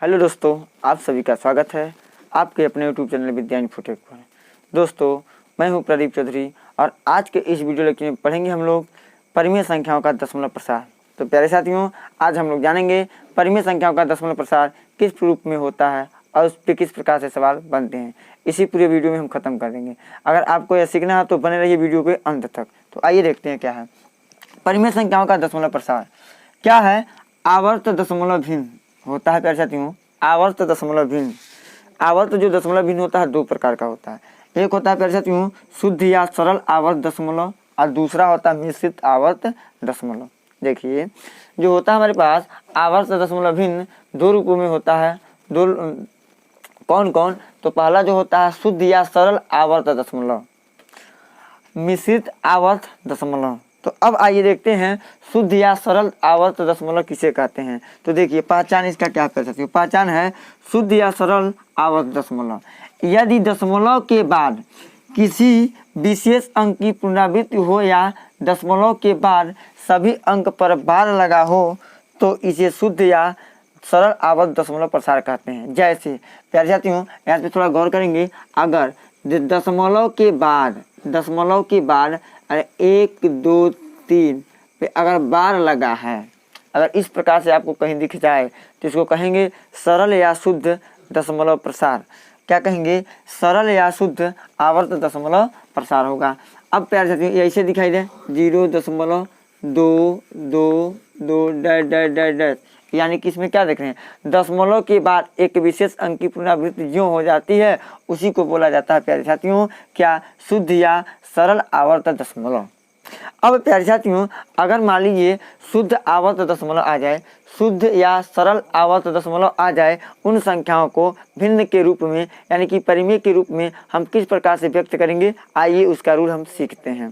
Hello दोस्तों, आप सभी का स्वागत है आपके अपने यूट्यूब चैनल विद्या इन्फोटेक पर। दोस्तों, मैं हूं प्रदीप चौधरी और आज के इस वीडियो लेक्चर में पढ़ेंगे हम लोग परिमेय संख्याओं का दशमलव प्रसार। तो प्यारे साथियों, आज हम लोग जानेंगे परिमेय संख्याओं का दशमलव प्रसार किस रूप में होता है और उस पर किस प्रकार से सवाल बनते हैं। इसी पूरे वीडियो में हम खत्म कर देंगे। अगर आपको यह सीखना है तो बने रहिए वीडियो के अंत तक। तो आइए देखते हैं क्या है परिमेय संख्याओं का दशमलव प्रसार। क्या है? आवर्त दशमलव भिन्न होता है। प्यारे साथियों, आवर्त दशमलव भिन्न, आवर्त जो दशमलव भिन्न होता है दो प्रकार का होता है। एक होता है प्यारे साथियों शुद्ध या सरल आवर्त दशमलव और दूसरा होता है मिश्रित आवर्त दशमलव। देखिए, जो होता है हमारे पास आवर्त दशमलव भिन्न दो रूपों में होता है। दो कौन कौन? तो पहला जो होता है शुद्ध या सरल आवर्त दशमलव, मिश्रित आवर्त दशमलव। तो अब आइए देखते हैं शुद्ध या सरल आवर्त दशमलव किसे कहते हैं। तो देखिए, पहचान इसका क्या कर सकते हो। पहचान है शुद्ध या सरल आवर्त दशमलव यदि दशमलव के बाद किसी विशेष अंक की पुनरावृत्ति हो या दशमलव के बाद सभी अंक पर बार लगा हो तो इसे शुद्ध या सरल आवर्त दशमलव प्रसार कहते हैं। जैसे प्यारे साथियों, यहाँ पे थोड़ा गौर करेंगे। अगर दशमलव के बाद 1 2 3 पे अगर बार लगा है, अगर इस प्रकार से आपको कहीं दिख जाए तो इसको कहेंगे सरल या शुद्ध दशमलव प्रसार। क्या कहेंगे? सरल या शुद्ध आवर्त दशमलव प्रसार होगा। अब प्यारे साथियों, ऐसे दिखाई दे 0.222 यानी कि इसमें क्या देख रहे हैं? दशमलव के बाद एक विशेष अंक की पुनरावृत्ति जो हो जाती है उसी को बोला जाता है प्यारे साथियों क्या? शुद्ध या सरल आवर्त दशमलव। अब प्यारे साथियों, अगर मान लीजिए शुद्ध आवर्त दशमलव आ जाए, शुद्ध या सरल आवर्त दशमलव आ जाए, उन संख्याओं को भिन्न के रूप में यानी कि परिमेय के रूप में हम किस प्रकार से व्यक्त करेंगे, आइए उसका रूल हम सीखते हैं।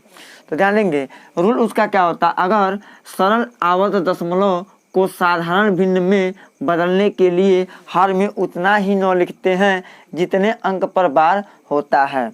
तो ध्यान देंगे, रूल उसका क्या होता है। अगर सरल आवर्त दशमलव को साधारण भिन्न में बदलने के लिए हर में उतना ही 9 लिखते हैं जितने अंक पर बार होता है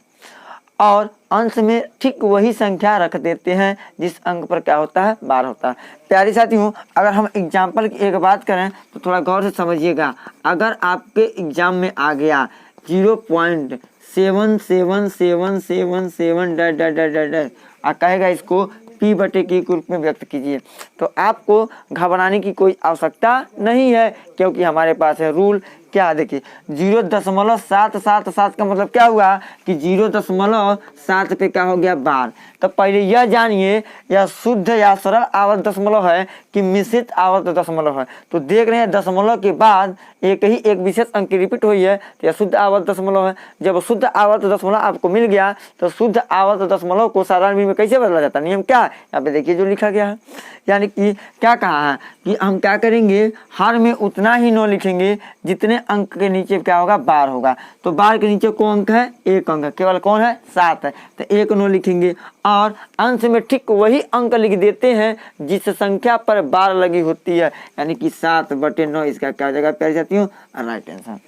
और अंश में ठीक वही संख्या रख देते हैं जिस अंक पर क्या होता है? बार होता है। प्यारे साथियों, अगर हम एग्जाम्पल की एक बात करें तो थोड़ा गौर से समझिएगा। अगर आपके एग्जाम में आ गया 0.777777 और कहेगा इसको P/Q के रूप में व्यक्त कीजिए, तो आपको घबराने की कोई आवश्यकता नहीं है, क्योंकि हमारे पास है रूल। क्या? देखिए, 0.777 का मतलब क्या हुआ कि 0.7 पे क्या हो गया? बार। तो पहले यह जानिए यह शुद्ध या सरल आवर्त दशमलव है कि मिश्रित आवर्त दशमलव है। तो देख रहे हैं दशमलव के बाद एक विशेष अंक की रिपीट हुई है तो यह शुद्ध आवर्त दशमलव है। जब शुद्ध आवर्त दशमलव आपको मिल गया तो शुद्ध आवर्त दशमलव को साधारण भिन्न में कैसे बदला जाता है? नियम क्या है? यहाँ पे देखिए जो लिखा गया है, यानी कि क्या कहा है कि हम क्या करेंगे, हर में उतना ही 9 लिखेंगे जितने अंक के नीचे क्या होगा? बार होगा। तो बार के नीचे कौन अंक है? एक अंक है, केवल कौन है? 7 है। तो 1 9 लिखेंगे और अंश में ठीक वही अंक लिख देते हैं जिस संख्या पर बार लगी होती है, यानी कि 7/9 इसका क्या हो जाएगा प्यारे साथियों? Right answer.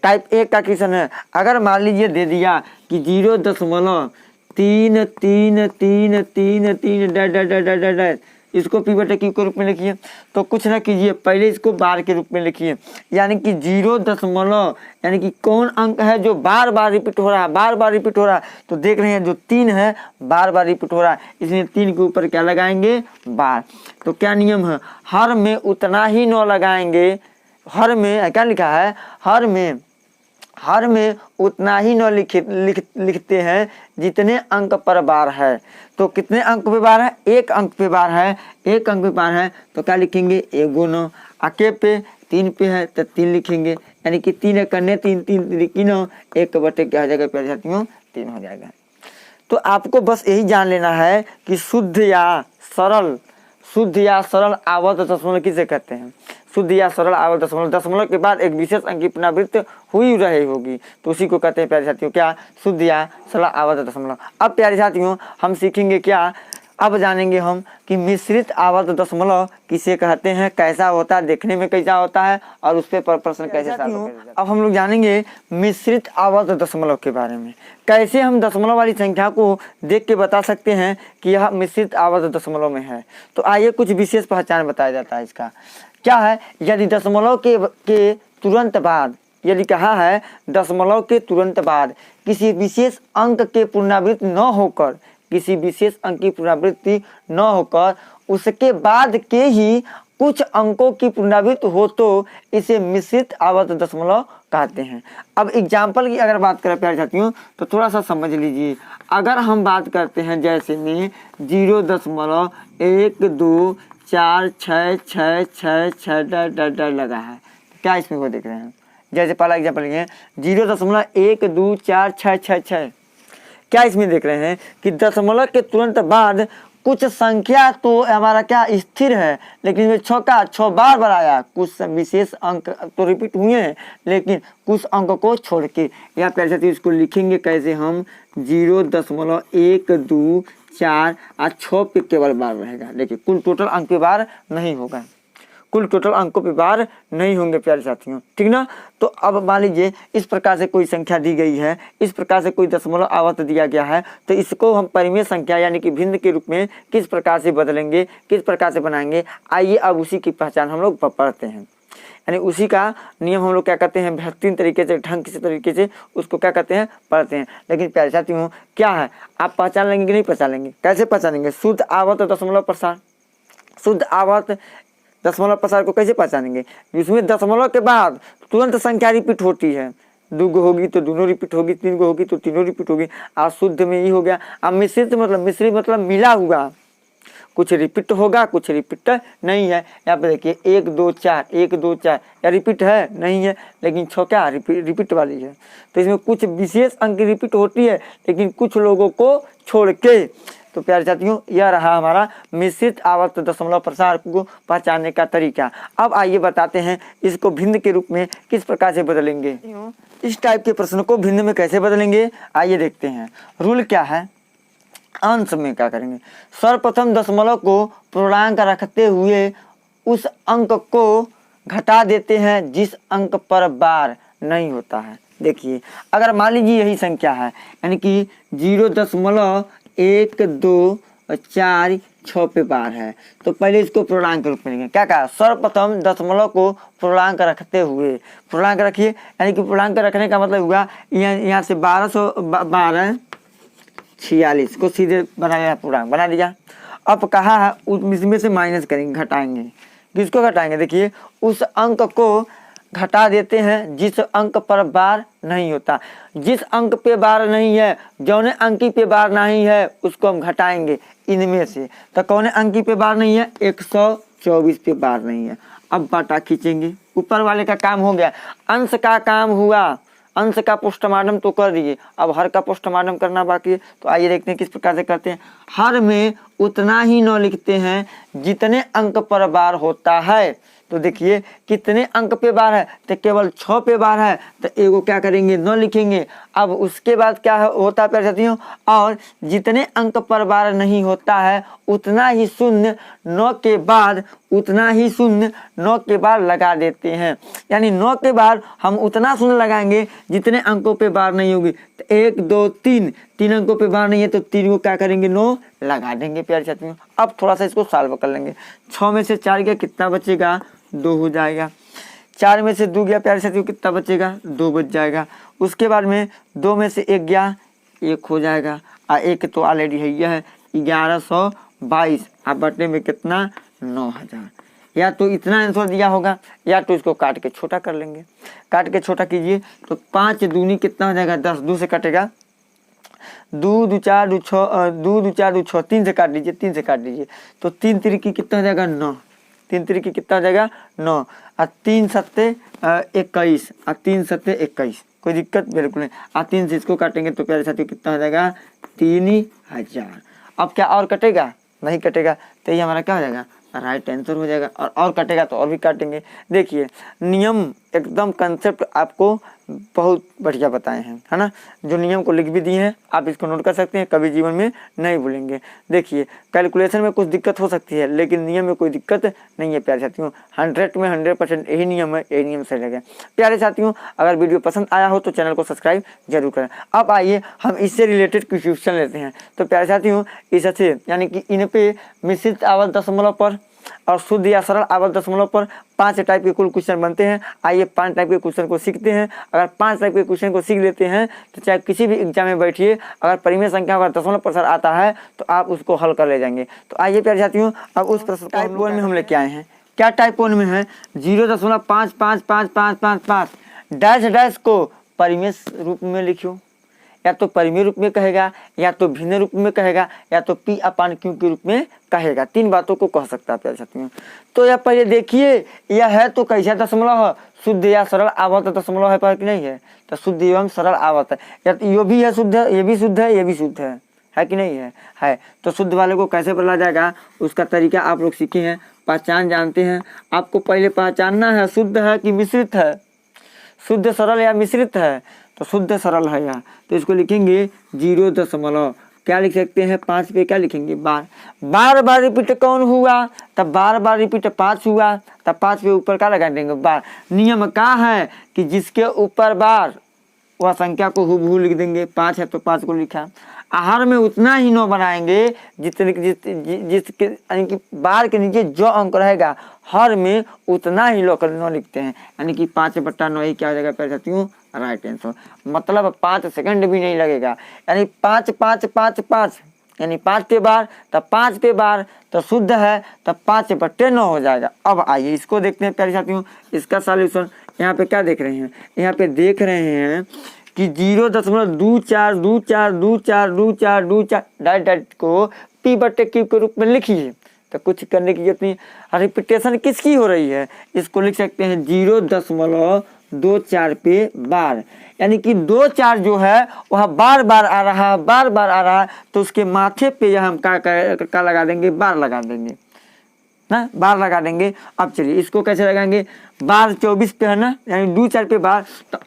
टाइप 1 का क्वेश्चन है। अगर मान लीजिए दे दिया कि 0.3333 इसको P/Q के रूप में लिखिए, तो कुछ ना कीजिए, पहले इसको बार के रूप में लिखिए, यानी कि 0 यानी कि कौन अंक है जो बार बार रिपीट हो रहा है, बार बार रिपीट हो रहा है। तो देख रहे हैं जो 3 है बार बार रिपीट हो रहा है, इसलिए 3 के ऊपर क्या लगाएंगे? बार। तो क्या नियम है? हर में उतना ही 9 लगाएंगे। हर में क्या लिखा है? हर में उतना ही 9 लिखते हैं जितने अंक पर बार है। तो कितने अंक पे बार है? 1 अंक पे बार है। 1 अंक पे बार है तो क्या लिखेंगे? 1 9। आके पे 3 पे है तो 3 लिखेंगे, यानी कि 3 करने 3 9 1/3 क्या हो जाएगा प्यारे साथियों? 3 हो जाएगा। तो आपको बस यही जान लेना है कि शुद्ध या सरल आवर्त दशमलव किसे कहते हैं। शुद्ध या सरल आवर्त दशमलव के बाद एक विशेष अंक की पुनरावृत्ति हुई रही होगी तो उसी को कहते हैं प्यारे साथियों क्या? शुद्ध या सरल आवर्त दशमलव। अब प्यारे साथियों हम सीखेंगे क्या? अब जानेंगे हम कि मिश्रित आवर्त दशमलव किसे कहते हैं, कैसा होता है, देखने में कैसा होता है और उस पर प्रश्न कैसे सॉल्व किया जाता है। अब हम लोग जानेंगे मिश्रित आवर्त दशमलव के बारे में। कैसे हम दशमलव वाली संख्या को देख के बता सकते हैं कि यह मिश्रित आवर्त दशमलव में है। तो आइए कुछ विशेष पहचान बताया जाता है इसका। क्या है? यदि दशमलव के तुरंत बाद, यदि कहा है दशमलव के तुरंत बाद किसी विशेष अंक के पुनरावृत्ति न होकर, किसी विशेष अंक की पुनरावृत्ति न होकर उसके बाद के ही कुछ अंकों की पुनरावृत्ति हो तो इसे मिश्रित आवर्त दशमलव कहते हैं। अब एग्जाम्पल की अगर बात करें प्यारे साथियों तो थोड़ा सा समझ लीजिए। अगर हम बात करते हैं जैसे में 0.1246666 लगा है, क्या इसमें वो देख रहे हैं? जैसे पहला एग्जाम्पल ये 0.1246666, क्या इसमें देख रहे हैं कि दशमलव के तुरंत बाद कुछ संख्या तो हमारा क्या स्थिर है, लेकिन वे 6 बार आया, कुछ विशेष अंक तो रिपीट हुए हैं लेकिन कुछ अंक को छोड़ के। या प्यारे साथियों इसको लिखेंगे कैसे हम, 0.124 और 6 पे केवल बार रहेगा। देखिए कुल टोटल अंक पे बार नहीं होगा, कुल टोटल अंकों पे बार नहीं होंगे प्यारे साथियों, ठीक ना। तो अब मान लीजिए इस प्रकार से कोई संख्या दी गई है, इस प्रकार से कोई दशमलव आवर्त दिया गया है, तो इसको हम परिमेय संख्या यानी कि भिन्न के रूप में किस प्रकार से बदलेंगे, किस प्रकार से बनाएंगे, आइए अब उसी की पहचान हम लोग पढ़ते हैं। यानी उसी का नियम हम लोग क्या करते हैं, बेहतरीन तरीके से, ढंग से तरीके से उसको क्या करते हैं, पढ़ते हैं। लेकिन प्यारे साथियों क्या है, आप पहचान लेंगे कि नहीं पहचान लेंगे? कैसे पहचानेंगे? शुद्ध आवर्त दशमलव प्रसार, शुद्ध आवर्त दशमलव प्रसार को कैसे पहचानेंगे? जिसमें दशमलव के बाद तुरंत संख्या रिपीट होती है, 2 गो होगी तो दोनों रिपीट होगी, 3 गो होगी तो तीनों रिपीट होगी। आज शुद्ध में ये हो गया। अब मिश्रित मतलब मिला हुआ, कुछ रिपीट होगा कुछ रिपीट नहीं है। यहाँ पे देखिए 1 2 4 1 2 4, या रिपीट है नहीं है, लेकिन 6 क्या रिपीट वाली है। तो इसमें कुछ विशेष अंक रिपीट होती है लेकिन कुछ लोगों को छोड़ के। तो प्यारे साथियों यह रहा हमारा मिश्रित आवर्त दशमलव प्रसार को पहचानने का तरीका। अब आइए बताते हैं इसको भिन्न के रूप में किस प्रकार से बदलेंगे। इस टाइप के प्रश्न को भिन्न में कैसे बदलेंगे आइए देखते हैं। रूल क्या है, अंश में क्या करेंगे, सर्वप्रथम दशमलव को पूर्णांक रखते हुए उस अंक को घटा देते हैं जिस अंक पर बार नहीं होता है। देखिए अगर मान लीजिए यही संख्या है यानी कि 0.124 पे बार है, तो पहले इसको पूर्णांक रूप में लेंगे। क्या कहा, सर्वप्रथम दशमलव को पूर्णांक रखते हुए, पूर्णांक रखिए यानी कि पूर्णांक रखने का मतलब हुआ यहाँ से 1246 को सीधे बनाया, पूर्णांक बना दिया। अब कहा है इसमें से माइनस करेंगे, घटाएंगे। किसको घटाएंगे? देखिए उस अंक को घटा देते हैं जिस अंक पर बार नहीं होता। जिस अंक पे बार नहीं है, जौने अंकी पे बार नहीं है उसको हम घटाएंगे इनमें से। तो कौन अंकी पे बार नहीं है? 124 पे बार नहीं है। अब बाटा खींचेंगे, ऊपर वाले का काम हो गया, अंश का काम हुआ। अंश का पोस्टमार्टम तो कर दिए, अब हर का पोस्टमार्टम करना बाकी है। तो आइए देखते हैं किस प्रकार से करते हैं। हर में उतना ही 9 लिखते हैं जितने अंक पर बार होता है। तो देखिए कितने अंक पे बार है, तो केवल 6 पे बार है, तो एगो क्या करेंगे 9 लिखेंगे। अब उसके बाद क्या होता है प्यारे साथियों, और जितने अंक पर बार नहीं होता है उतना ही शून्य 9 के बाद, उतना ही शून्य 9 के बाद लगा देते हैं। यानी 9 के बाद हम उतना शून्य लगाएंगे जितने अंकों पे बार नहीं होगी। तो 1 2 3 अंकों पे बार नहीं है तो 3 को क्या करेंगे 9 लगा देंगे प्यारे साथियों। अब थोड़ा सा इसको सॉल्व कर लेंगे। 6 में से 4 गया कितना बचेगा? 2 हो जाएगा। 4 में से 2 गया प्यारे साथियों कितना बचेगा? 2 बच जाएगा। उसके बाद में 2 में से 1 गया, 1 हो जाएगा। और 1 तो ऑलरेडी है, यह है 1122। अब बटने में कितना? 9000। या तो इतना आंसर दिया होगा या तो इसको काट के छोटा कर लेंगे। काट के छोटा कीजिए तो 5 दूनी कितना हो जाएगा? 10। 2 से कटेगा, 2 2 4 2 6, 2 2 4 2 6, 3 से काट लीजिए, 3 से काट लीजिए तो 3 तिरकी कितना हो जाएगा? 9। 3 तिरकी कितना हो जाएगा? 9। और 3 सत्ते 21 और 3 सत्ते 21, कोई दिक्कत बिल्कुल नहीं। और 3 से इसको काटेंगे तो प्यारे साथियों कितना हो जाएगा? 3000। अब क्या और कटेगा? नहीं कटेगा। तो ये हमारा क्या हो जाएगा? राइट आंसर हो जाएगा। और कटेगा तो और भी काटेंगे। देखिए नियम एकदम कंसेप्ट आपको बहुत बढ़िया बताए हैं, है ना। जो नियम को लिख भी दिए हैं आप इसको नोट कर सकते हैं, कभी जीवन में नहीं भूलेंगे। देखिए कैलकुलेशन में कुछ दिक्कत हो सकती है लेकिन नियम में कोई दिक्कत नहीं है प्यारे साथियों। 100 में 100% यही नियम है, यही नियम सही लगे प्यारे साथियों। अगर वीडियो पसंद आया हो तो चैनल को सब्सक्राइब जरूर करें। अब आइए हम इससे रिलेटेड कुछ क्वेश्चन लेते हैं। तो प्यारे साथियों इससे यानी कि इन पे मिश्रित आवर्त दशमलव पर और शुद्ध या सरल आवर्त दशमलव पर 5 टाइप के कुल क्वेश्चन बनते हैं। आइए 5 टाइप के क्वेश्चन को सीखते हैं। अगर 5 टाइप के क्वेश्चन को सीख लेते हैं तो चाहे किसी भी एग्जाम में बैठिए, अगर परिमेय संख्या का दशमलव प्रसार आता है तो आप उसको हल कर ले जाएंगे। तो आइए प्यारे साथियों, अब उस प्रश्न टाइप 1 में हम लेके आए हैं। क्या टाइप 1 में है? 0.55555 डैश डैश को परिमेय रूप में लिखियो। या तो परिमेय रूप में कहेगा, या तो भिन्न रूप में कहेगा, या तो P अपान Q के रूप में कहेगा। 3 बातों को कह सकता है प्यारे साथियों। तो यह पहले देखिए, यह है तो कैसा दशमलव है? शुद्ध या सरल आवर्त दशमलव है पर कि नहीं है? तो शुद्ध एवं सरल आवर्त है। या ये भी है शुद्ध, ये भी शुद्ध है, ये भी शुद्ध है कि नहीं है? है। तो शुद्ध वाले को कैसे बदला जाएगा उसका तरीका आप लोग सीखे हैं, पहचान जानते हैं। आपको पहले पहचानना है शुद्ध है कि मिश्रित है, शुद्ध सरल या मिश्रित है। तो शुद्ध सरल है यहाँ, तो इसको लिखेंगे 0 क्या लिख सकते हैं? 5 पे क्या लिखेंगे? बार। बार बार रिपीट कौन हुआ? तब बार बार रिपीट 5 हुआ, तब 5 पे ऊपर क्या लगा देंगे? बार। नियम क्या है कि जिसके ऊपर बार वह संख्या को हूबहू लिख देंगे। 5 है तो 5 को लिखा। आहार में उतना ही 9 बनाएंगे जितने जिसके यानी कि बार के नीचे जो अंक रहेगा हर में उतना ही 9 लिखते हैं। यानी कि 5/9 ही क्या हो जाएगा प्यारे साथियों? Right answer. मतलब 5 सेकंड भी नहीं लगेगा। यानी 5 5 5 5 यानी 5 पे बार, तब 5 पे बार, तो शुद्ध है तब 5/9 हो जाएगा। अब आइए इसको देखते हैं प्यारे साथियों, इसका सॉल्यूशन। यहाँ पे क्या देख रहे हैं? यहाँ पे देख रहे हैं कि 0.24242424 डाइट को P/Q के रूप में लिखिए। तो कुछ करने की जरूरत नहीं। रिपीटेशन किसकी हो रही है? इसको लिख सकते हैं 0.24 पे बार। यानी कि 2 4 जो है वह बार बार आ रहा है, बार बार आ रहा है, तो उसके माथे पे यह हम क्या लगा देंगे? बार लगा देंगे ना, बार लगा देंगे। अब चलिए इसको कैसे लगाएंगे? बार 24 पे है ना, यानी 2 4 पे बार, तो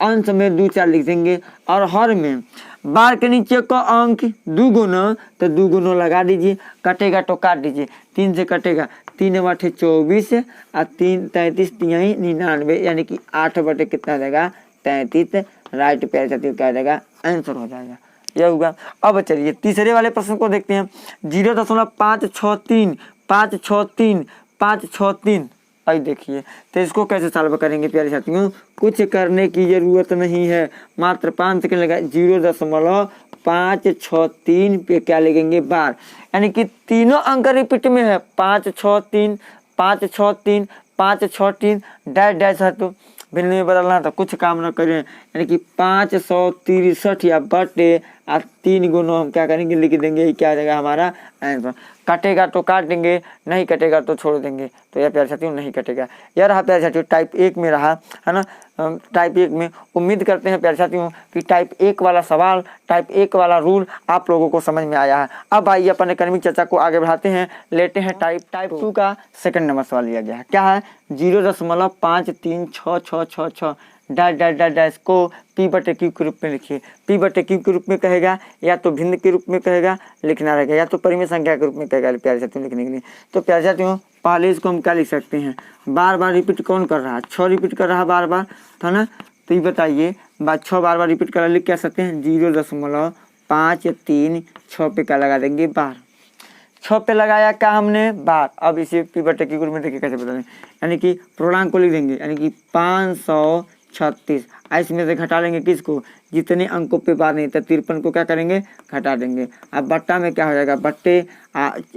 अंश में 2 4 लिख देंगे। और हर में बार के नीचे का अंक 2 गुना, तो 2 गुना लगा दीजिए। कटेगा तो काट दीजिए, 3 से कटेगा, 3 बटे 24 और 3 33 3 99, यानी कि 8 बटे कितना देगा? 33। राइट प्यारे साथियों क्या जाएगा? आंसर हो जाएगा। यह होगा। अब चलिए तीसरे वाले प्रश्न को देखते हैं। 0.563 563 563। आई देखिए, तो इसको कैसे सॉल्व करेंगे प्यारे साथियों? कुछ करने की जरूरत नहीं है, मात्र 5 सेकंड लगा। 0.563 पे क्या लिखेंगे? बार। यानी कि तीनों अंक रिपीट में है, 563 563 563 डैश डैश है, तो भिन्न में बदलना तो कुछ काम न करें। यानी कि 563 या बटे 3 गुना हम क्या करेंगे? लिख देंगे। क्या आ जाएगा हमारा आंसर? कटेगा तो काट देंगे, नहीं कटेगा तो छोड़ देंगे। तो यह प्यारे साथियों नहीं कटेगा। यह रहा प्यारे साथियों टाइप 1 में रहा है ना। टाइप 1 में उम्मीद करते हैं प्यारे साथियों कि टाइप 1 वाला सवाल, टाइप 1 वाला रूल आप लोगों को समझ में आया है। अब आइए अपन एकेडमिक चर्चा को आगे बढ़ाते हैं, लेते हैं टाइप 2 का सेकंड नंबर सवाल लिया गया है। क्या है? 0.53666 डैश डैश डैश डैश को P/Q के रूप में लिखिए। P/Q के रूप में कहेगा, या तो भिन्न के रूप में कहेगा, लिखना रहेगा, या तो परिमेय संख्या के रूप में कहेगा प्यारे साथियों लिखने के लिए। तो प्यारे साथियों पहले इसको हम क्या लिख सकते हैं? बार बार रिपीट कौन कर रहा है? 6 रिपीट कर रहा है बार बार, था ना। तो ये बताइए, 6 बार बार रिपीट कर रहा, लिख क्या सकते हैं? 0.536 पे क्या लगा देंगे? बार। 6 पे लगाया क्या हमने? बार। अब इसे P/Q के रूप में देखिए कैसे बदलें। यानी कि पूर्णांक को लिख देंगे, यानी कि 536। इसमें से घटा लेंगे किसको? जितने अंकों पे बार नहीं था 53 को क्या करेंगे? घटा देंगे। अब बट्टा में क्या हो जाएगा? बट्टे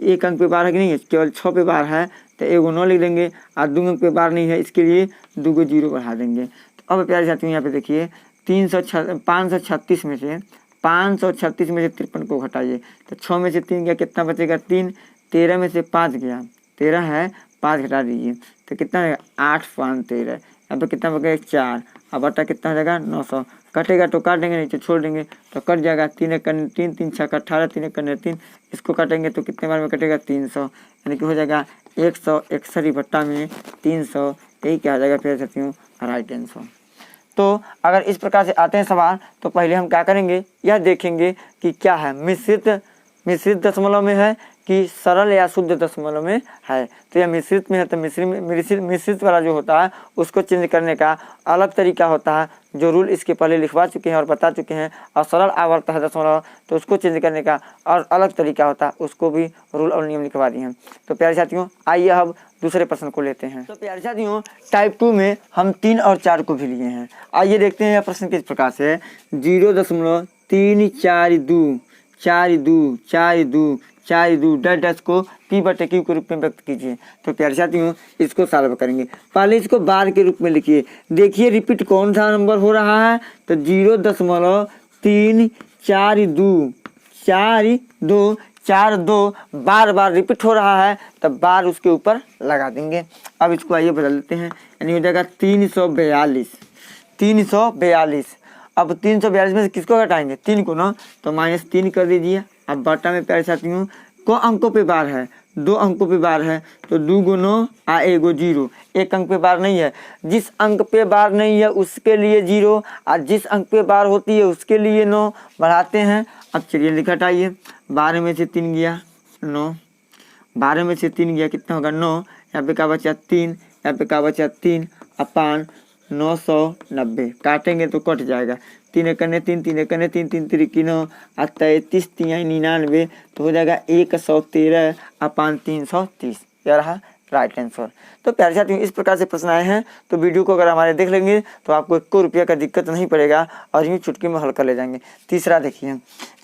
1 अंक पे बार है कि नहीं है, केवल 6 पे बार है तो 1 9 लिख देंगे। और 2 अंक पे बार नहीं है, इसके लिए 2 0 बढ़ा देंगे। तो अब प्यारे साथियों यहाँ पे देखिए 536 में से 53 को घटाइए, तो 6 में से 3 गया, कितना बचेगा? 3। 13 में से 5 गया, 13 है, 5 घटा दीजिए तो कितना रहेगा? 8 5 13। यहाँ पे कितना बचेगा? 4। अब बटा कितना हो जाएगा? 900। कटेगा तो काट देंगे, नहीं तो छोड़ देंगे, तो कट जाएगा। 3 1 3 3 6 18 3 1 3। इसको काटेंगे तो कितने बार में कटेगा? 300। यानी कि हो जाएगा 161 बट्टा में 300। यही क्या हो जाएगा प्यारे साथियों? Right answer. तो अगर इस प्रकार से आते हैं सवाल, तो पहले हम क्या करेंगे? यह देखेंगे कि क्या है, मिश्रित दशमलव में है कि सरल या शुद्ध दशमलव में है। तो यह मिश्रित में है तो मिश्रित वाला जो होता है उसको चेंज करने का अलग तरीका होता है, जो रूल इसके पहले लिखवा चुके हैं और बता चुके हैं। और सरल आवर्त है दशमलव तो उसको चेंज करने का और अलग तरीका होता है, उसको भी रूल और नियम लिखवा दिए हैं। तो प्यारे साथियों आइए अब दूसरे प्रश्न को लेते हैं। तो प्यारे साथियों टाइप 2 में हम 3 और 4 को भी लिए हैं। आइए देखते हैं यह प्रश्न किस प्रकार से है। 0.3424242 डैश को P/Q के रूप में व्यक्त कीजिए। तो प्यारे साथियों इसको सॉल्व करेंगे। पहले इसको बार के रूप में लिखिए। देखिए रिपीट कौन सा नंबर हो रहा है, तो 0.34242 बार बार रिपीट हो रहा है, तब बार उसके ऊपर लगा देंगे। अब इसको आइए बदल देते हैं, यानी हो जाएगा 342। अब 342 में से किसको घटाएंगे, 3 को ना, तो -3 कर दीजिए। अब बटा में प्यारे साथियों को अंकों पे बार है, 2 अंकों पे बार है, तो 2 × 9 आ 1 0। एक अंक पे बार नहीं है, जिस अंक पे बार नहीं है उसके लिए 0 और जिस अंक पे बार होती है उसके लिए 9 बढ़ाते हैं। अब चलिए लिख हटाइए। 12 में से 3 गया 9, 12 में से 3 गया कितना होगा 9। यहाँ पे क्या बचा 3, यहाँ पे क्या बचा 3 अपान 990। काटेंगे तो कट जाएगा। 3 एकने 3, 3 एकने 3, 3 3 9 और 33 3 99, तो हो जाएगा 113 अपान 330। यह रहा राइट आंसर। तो प्यारे साथियों इस प्रकार से प्रश्न आए हैं, तो वीडियो को अगर हमारे देख लेंगे तो आपको 1 रुपया का दिक्कत नहीं पड़ेगा और यूँ चुटकी में हल कर ले जाएंगे। तीसरा देखिए,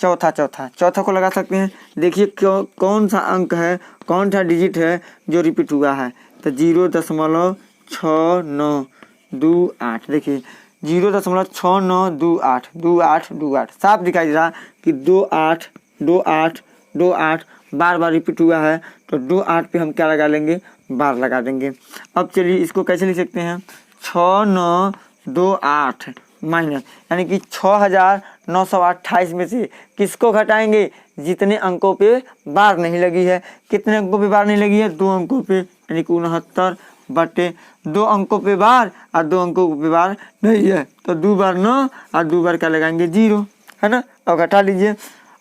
चौथा को लगा सकते हैं। देखिए कौन सा अंक है, कौन सा डिजिट है जो रिपीट हुआ है, तो 0.6928। देखिए 0.6928 साफ दिखाई दे रहा कि 28 बार बार रिपीट हुआ है, तो 28 पे हम क्या लगा लेंगे, बार लगा देंगे। अब चलिए इसको कैसे लिख सकते हैं, 6928 माइनस, यानी कि 6928 में से किसको घटाएंगे, जितने अंकों पे बार नहीं लगी है। कितने अंकों पे बार नहीं लगी है, 2 अंकों पे, यानी कि 69/2 अंकों पे बार और 2 अंकों पे बार नहीं है, तो 2 बार 9 और 2 बार क्या लगाएंगे 0, है ना। अब घटा लीजिए,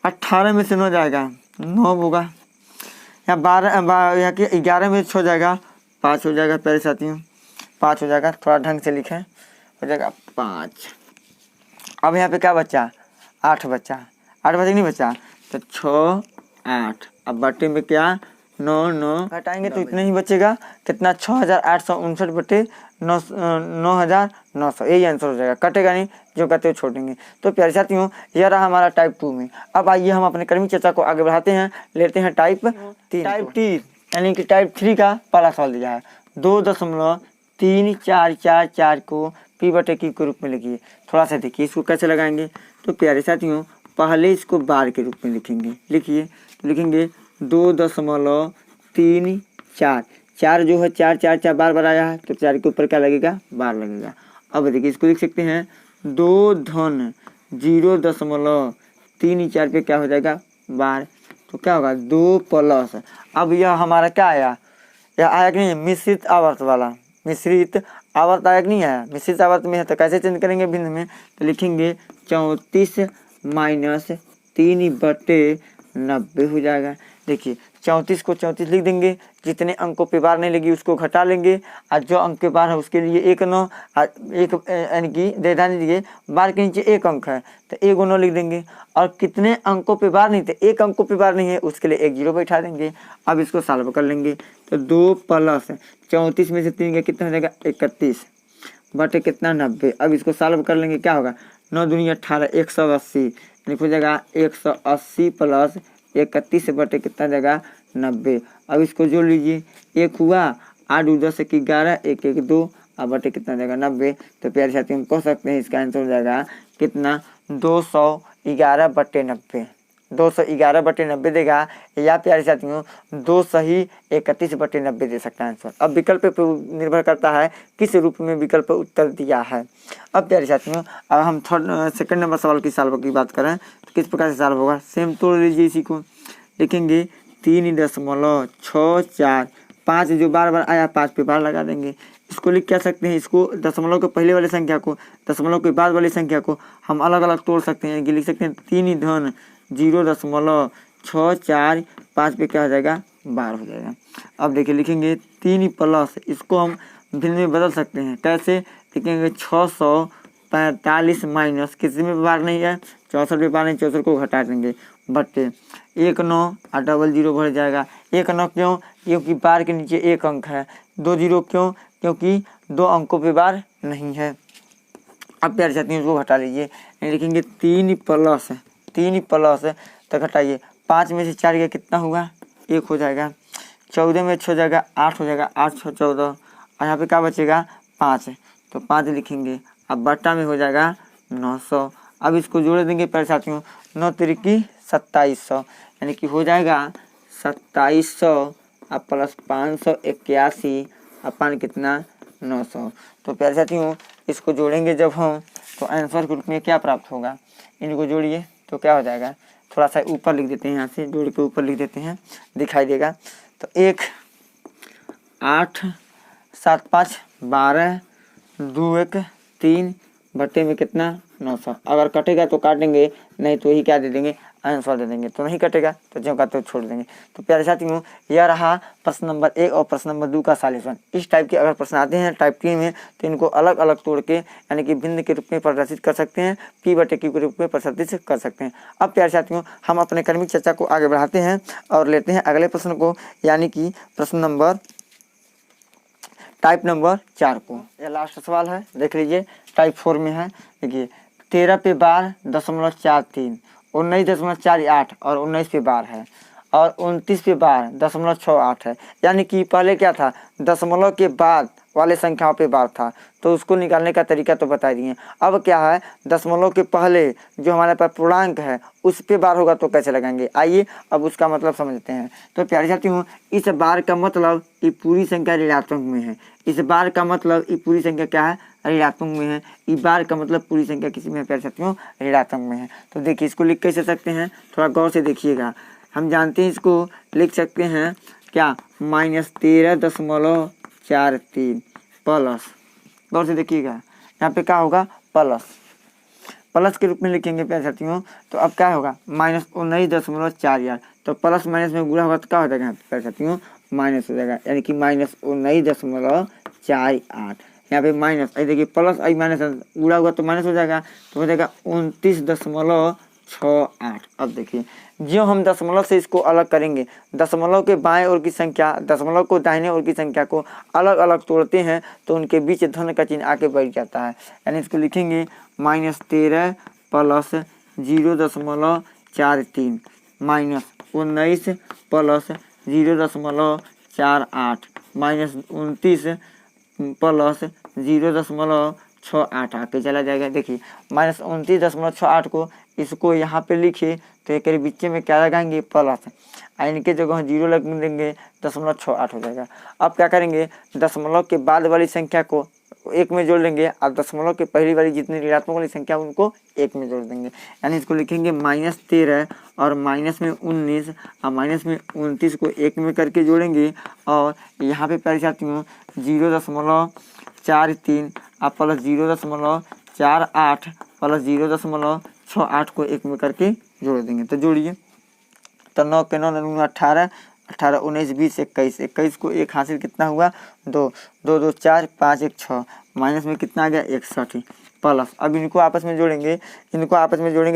18 में से 9 जाएगा 9 होगा, या 11 में 6 जाएगा 5 हो जाएगा। प्यारे साथियों 5 हो जाएगा, थोड़ा ढंग से लिखें, हो जाएगा 5। अब यहाँ पे क्या बचा, 8 बचा, 8 बचा नहीं बचा, तो 6 8। अब बटे में क्या 9 घटाएंगे तो इतना ही बचेगा, कितना 6859/9,900, यही आंसर हो जाएगा। कटेगा नहीं, जो कहते हो छोड़ेंगे। तो प्यारे साथियों यह रहा हमारा टाइप 2 में। अब आइए हम अपने कर्मी चर्चा को आगे बढ़ाते हैं, लेते हैं टाइप 3। टाइप 3 यानी कि टाइप 3 का पहला सवाल दिया है, 2.3444 को P/Q के रूप में लिखिए। थोड़ा सा देखिए इसको कैसे लगाएंगे। तो प्यारे साथियों पहले इसको बार के रूप में लिखेंगे। लिखिए, तो लिखेंगे 2.34, 4 जो है 4 बार बार आया है, तो 4 के ऊपर क्या लगेगा, बार लगेगा। अब देखिए इसको लिख सकते हैं 2 धन 0.34 पे क्या हो जाएगा, बार, तो क्या होगा 2 प्लस। अब यह हमारा क्या आया, यह आया कि नहीं, मिश्रित आवर्त वाला, मिश्रित आवर्त आया कि नहीं आया, मिश्रित आवर्त में है, तो कैसे चेंज करेंगे भिन्न में, तो लिखेंगे 34 - 3/90 हो जाएगा। देखिए 34 को 34 लिख देंगे, जितने अंकों पे बार नहीं लगी उसको घटा लेंगे, और जो अंक पे बार है उसके लिए 1 9, यानी कि ध्यान दीजिए बार के नीचे 1 अंक है तो 1 9 लिख देंगे, और कितने अंकों पे बार नहीं थे, 1 अंकों पे बार नहीं है उसके लिए 1 0 बैठा देंगे। अब इसको सॉल्व कर लेंगे, तो 2 प्लस 34 में से 3 का कितना हो जाएगा 31 बटे कितना 90। अब इसको सॉल्व कर लेंगे, क्या होगा 9 दूनी 18, 180, हो जाएगा 180 प्लस 31 बटे कितना जाएगा 90। अब इसको जोड़ लीजिए, 1 हुआ 8 10 1 11, 1 1 2, अब बटे कितना जाएगा 90। तो प्यारे साथी हम कह सकते हैं इसका आंसर हो जाएगा कितना 211/90, 211/90 देगा, या प्यारे साथियों 2 सही 31/90 दे सकता है आंसर। अब विकल्प पर निर्भर करता है किस रूप में विकल्प उत्तर दिया है। अब प्यारे साथियों अब हम सेकंड नंबर सवाल की सॉल्व की बात करें तो किस प्रकार से सॉल्व होगा, सेम तोड़ लीजिए इसी को, लिखेंगे 3.64, 5 जो बार बार आया 5 पे बार लगा देंगे। इसको लिख क्या सकते हैं, इसको दशमलव के पहले वाली संख्या को दशमलव के बाद वाली संख्या को हम अलग अलग तोड़ सकते हैं, कि लिख सकते हैं 3 धन 0.64 6 4 5 पे क्या हो जाएगा 12 हो जाएगा। अब देखिए लिखेंगे 3 प्लस, इसको हम भिन्न में बदल सकते हैं। कैसे लिखेंगे 645 माइनस किसी में बार नहीं है 64 पे बार नहीं, 64 को घटा देंगे बट्टे 1 9 और डबल जीरो बढ़ जाएगा। 1 9 क्यों? क्योंकि बार के नीचे एक अंक है। 2 0 क्यों? क्योंकि 2 अंकों पे बार नहीं है। अब प्यार चाहती हूँ उसको घटा लीजिए, लिखेंगे 3 प्लस तो घटाइए 5 में से 4 गया कितना हुआ 1 हो जाएगा। 14 में 6 हो जाएगा 8 हो जाएगा, 8 6 14 और यहाँ पे क्या बचेगा 5 तो 5 लिखेंगे। अब बट्टा में हो जाएगा 900। अब इसको जोड़ देंगे प्यार साथियों, 9 तिरकी 2700 यानी कि हो जाएगा 2700 अब प्लस 581 अपन कितना 900। तो प्यार साथियों इसको जोड़ेंगे जब हम तो आंसर के रूप में क्या प्राप्त होगा, इनको जोड़िए तो क्या हो जाएगा, थोड़ा सा ऊपर लिख देते हैं, यहाँ से जोड़ के ऊपर लिख देते हैं दिखाई देगा। तो 1 8 7 5 12 2 1 3 बट्टे में कितना 900। अगर कटेगा तो काटेंगे, नहीं तो यही क्या दे देंगे आंसर दे देंगे। तो नहीं कटेगा तो जो का तो छोड़ देंगे। तो प्यारे साथियों यह रहा प्रश्न नंबर 1 और प्रश्न नंबर 2 का सॉल्यूशन। इस टाइप के अगर प्रश्न आते हैं टाइप 3 में तो इनको अलग अलग तोड़ के यानी कि भिन्न के रूप में प्रदर्शित कर सकते हैं, P बटे Q के रूप में प्रदर्शित कर सकते हैं। अब प्यारे साथियों हम अपने क्रमिक चर्चा को आगे बढ़ाते हैं और लेते हैं अगले प्रश्न को, यानी कि प्रश्न नंबर टाइप नंबर 4 को। यह लास्ट सवाल है, देख लीजिए टाइप 4 में है। देखिए 13 पे बार 0.43, 19.48 और 19 पे बार है और 29 पे बार 0.68 है। यानी कि पहले क्या था दशमलव के बाद वाले संख्याओं पे बार था, तो उसको निकालने का तरीका तो बता दिए। अब क्या है दशमलव के पहले जो हमारे पास पूर्णांक है उस पे बार होगा तो कैसे लगाएंगे, आइए अब उसका मतलब समझते हैं। तो प्यारे साथियों इस बार का मतलब ये पूरी संख्या ऋणात्मक में है। इस बार का मतलब ये पूरी संख्या क्या है ऋणात्मक में है। इस बार का मतलब पूरी संख्या किसी में प्यारे साथियों ऋणात्मक में है। तो देखिए इसको लिख कैसे सकते हैं, थोड़ा गौर से देखिएगा। हम जानते हैं इसको लिख सकते हैं क्या -13.43 प्लस, गौर से देखिएगा यहाँ पे क्या होगा प्लस के रूप में लिखेंगे प्यारे साथियों। तो अब क्या होगा -19.48, तो प्लस माइनस में गुणा होगा तो क्या हो जाएगा प्यारे साथियों माइनस हो जाएगा, यानी कि -19.48। यहाँ पे माइनस आई देखिए प्लस आई माइनस गुणा हुआ तो माइनस हो जाएगा, तो हो जाएगा 29.68। अब देखिए जो हम दशमलव से इसको अलग करेंगे, दशमलव के बाएं ओर की संख्या दशमलव को दाहिने ओर की संख्या को अलग अलग तोड़ते हैं तो उनके बीच धन का चिन्ह आके बैठ जाता है। यानी इसको लिखेंगे -13 प्लस 0.43 -19 प्लस 0.48 -29 प्लस 0.68 आके चला जाएगा। देखिए -29.68 को इसको यहाँ पे लिखे तो एक बीच में क्या लगाएंगे प्लस, इनके जगह 0 लग देंगे 0.68 हो जाएगा। अब क्या करेंगे दशमलव के बाद वाली संख्या को 1 में जोड़ देंगे और दशमलव के पहली वाली जितनी ऋणात्मक वाली संख्या उनको 1 में जोड़ देंगे। यानी इसको लिखेंगे -13 और माइनस में 19 और माइनस में 29 को 1 में करके जोड़ेंगे और यहाँ पे प्यारे साथियों 0.43 और प्लस 0.48 प्लस 0.68 को 1 में करके जोड़ देंगे। तो जोड़िए तो 9 के 9 9 18 18 19 20 21 21 को 1 हासिल कितना हुआ 2 2 2 4 5 1 6 माइनस में कितना आ गया 61 प्लस। अब इनको आपस में जोड़ेंगे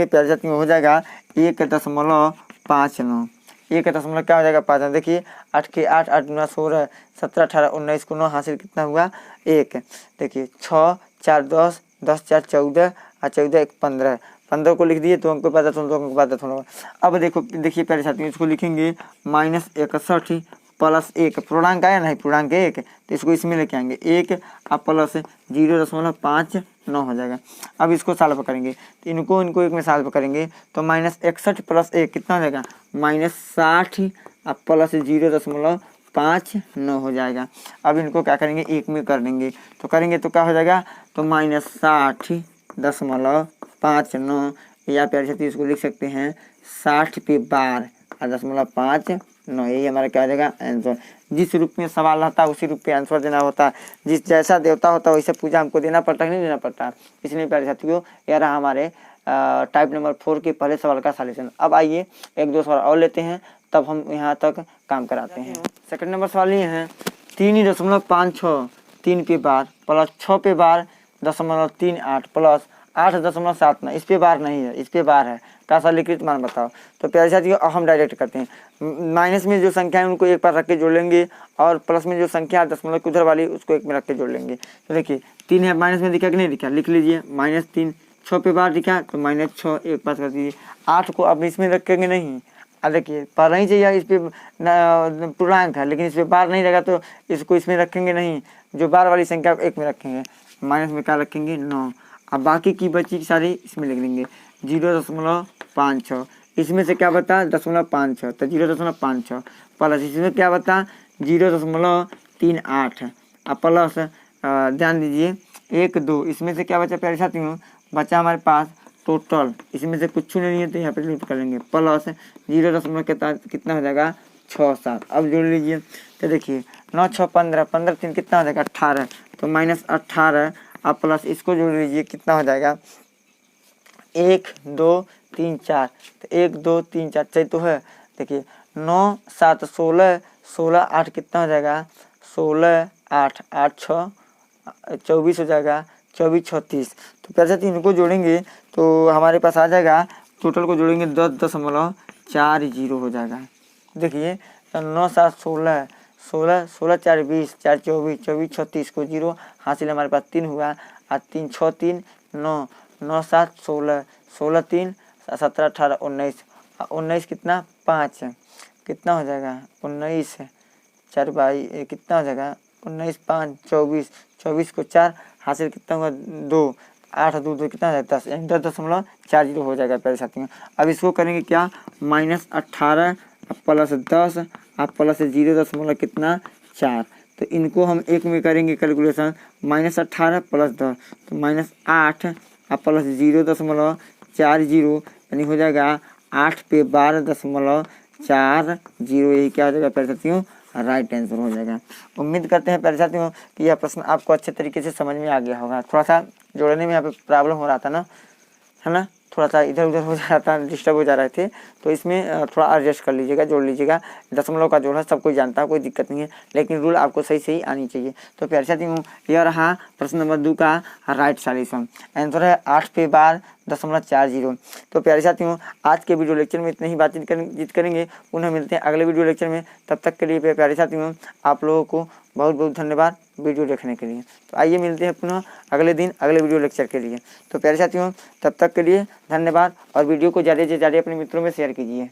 प्यारे साथियों हो जाएगा 1.59 1 क्या हो जाएगा 5। देखिए 8 के 8 8 9 16 17 18 19 को 9 हासिल कितना हुआ 1। देखिए 6 4 10 10 4 14 और 14 1 15 15 को लिख दिए तो अंक पता था, 2 अंक पता था। अब देखिए प्यारे साथियों इसको लिखेंगे -61 प्लस 1 पूर्णांक आया नहीं पूर्णांक 1 तो इसको इसमें लेके आएंगे 1 और प्लस 0.59 हो जाएगा। अब इसको सॉल्व करेंगे तो इनको 1 में सॉल्व करेंगे तो -61 प्लस 1 कितना हो जाएगा -60 और प्लस 0.59 हो जाएगा। अब इनको क्या करेंगे 1 में कर देंगे तो क्या हो जाएगा तो -60.59 या प्यारे साथियों इसको लिख सकते हैं 60 पे बार और 0.59 यही हमारा क्या हो जाएगा आंसर। जिस रूप में सवाल रहता है उसी रूप में आंसर देना होता है, जिस जैसा देवता होता है वैसे पूजा हमको देना पड़ता है, नहीं देना पड़ता। इसलिए प्यारे साथियों यह रहा हमारे टाइप नंबर 4 के पहले सवाल का सॉल्यूशन। अब आइए एक दो सवाल और लेते हैं, तब हम यहाँ तक काम कराते हैं। सेकंड नंबर सवाल ये है 3.56 3 पे बार प्लस 6 पे बार 0.38 प्लस 8.79, इस पे बार नहीं है, इस पे बार है, का सरलीकृत मान बताओ। तो प्यारे साथियों अब हम डायरेक्ट करते हैं। माइनस में जो संख्या है उनको एक पर रख के जोड़ लेंगे और प्लस में जो संख्या है दशमलव के उधर वाली उसको एक में रख के जोड़ लेंगे। तो देखिए 3 है, माइनस में दिखा कि नहीं दिखा, लिख लीजिए -3। 6 पे बार दिखा तो -6 एक पास कर दीजिए। 8 को अब इसमें रखेंगे नहीं, अब देखिए पर नहीं चाहिए, इस पर पूर्णांक है लेकिन इस पर बार नहीं रहेगा तो इसको इसमें रखेंगे नहीं, जो बार वाली संख्या को एक में रखेंगे। माइनस में क्या रखेंगे 9। अब बाकी की बची सारी इसमें लिख देंगे 0.56, इसमें से क्या बता 0.56 तो 0.56 प्लस इसमें क्या बता 0.38। अब प्लस ध्यान दीजिए 1 2, इसमें से क्या बचा प्यारे साथियों, बचा हमारे पास टोटल, इसमें से कुछ नहीं है तो यहाँ पे लूट कर लेंगे, प्लस 0. कितना हो जाएगा 6 7। अब जोड़ लीजिए तो देखिए 9 6 15, 15 3 कितना हो जाएगा 18, तो -18। अब प्लस इसको जोड़ लीजिए कितना हो जाएगा 1 2 3 4, तो 1 2 3 4 चाहिए तो है। देखिए 9 7 16, 16 8 कितना हो जाएगा 16 8 8 6 24 हो जाएगा, 24 36। तो प्यारे साथियों इनको जोड़ेंगे तो हमारे पास आ जाएगा, टोटल को जोड़ेंगे 10.40 हो जाएगा। देखिए 9 7 16, 16 16 4 20, 4 24, 24 36 को 0 हासिल हमारे पास 3 हुआ, 3 6 3 9, 9 7 16, 16 3 17 18 19, 19 कितना 5, कितना हो जाएगा 19 4 बाई कितना हो जाएगा 19 5 24, 24 को 4 हासिल कितना होगा 2, 8 2 2 कितना है 10, 10.40 हो जाएगा प्यारे साथियों। अब इसको करेंगे क्या -18 प्लस 10 अब प्लस 0 कितना 4, तो इनको हम एक में करेंगे कैलकुलेशन, -18 प्लस 10 तो -8 अब प्लस 0.40 यानी हो जाएगा 8 पे 12.40, यही क्या हो जाएगा प्यारे साथियों राइट आंसर हो जाएगा। उम्मीद करते हैं प्यारे साथियों कि यह प्रश्न आपको अच्छे तरीके से समझ में आ गया होगा। थोड़ा सा जोड़ने में यहाँ पे प्रॉब्लम हो रहा था ना, है ना, थोड़ा सा इधर उधर हो जा रहा था, डिस्टर्ब हो जा रहे थे, तो इसमें थोड़ा एडजस्ट कर लीजिएगा, जोड़ लीजिएगा। दशमलव का जोड़ है सब कोई जानता है, कोई दिक्कत नहीं है, लेकिन रूल आपको सही सही आनी चाहिए। तो प्यारे साथियों यह रहा प्रश्न नंबर 2 का राइट सॉल्यूशन। आंसर है 8 पे 12.40। तो प्यारे साथियों आज के वीडियो लेक्चर में इतनी ही बातचीत करेंगे, पुनः मिलते हैं अगले वीडियो लेक्चर में। तब तक के लिए प्यारे साथियों आप लोगों को बहुत बहुत धन्यवाद वीडियो देखने के लिए। तो आइए मिलते हैं पुनः अगले दिन अगले वीडियो लेक्चर के लिए। तो प्यारे साथियों तब तक के लिए धन्यवाद और वीडियो को ज़्यादा से ज़्यादा अपने मित्रों में शेयर कीजिए।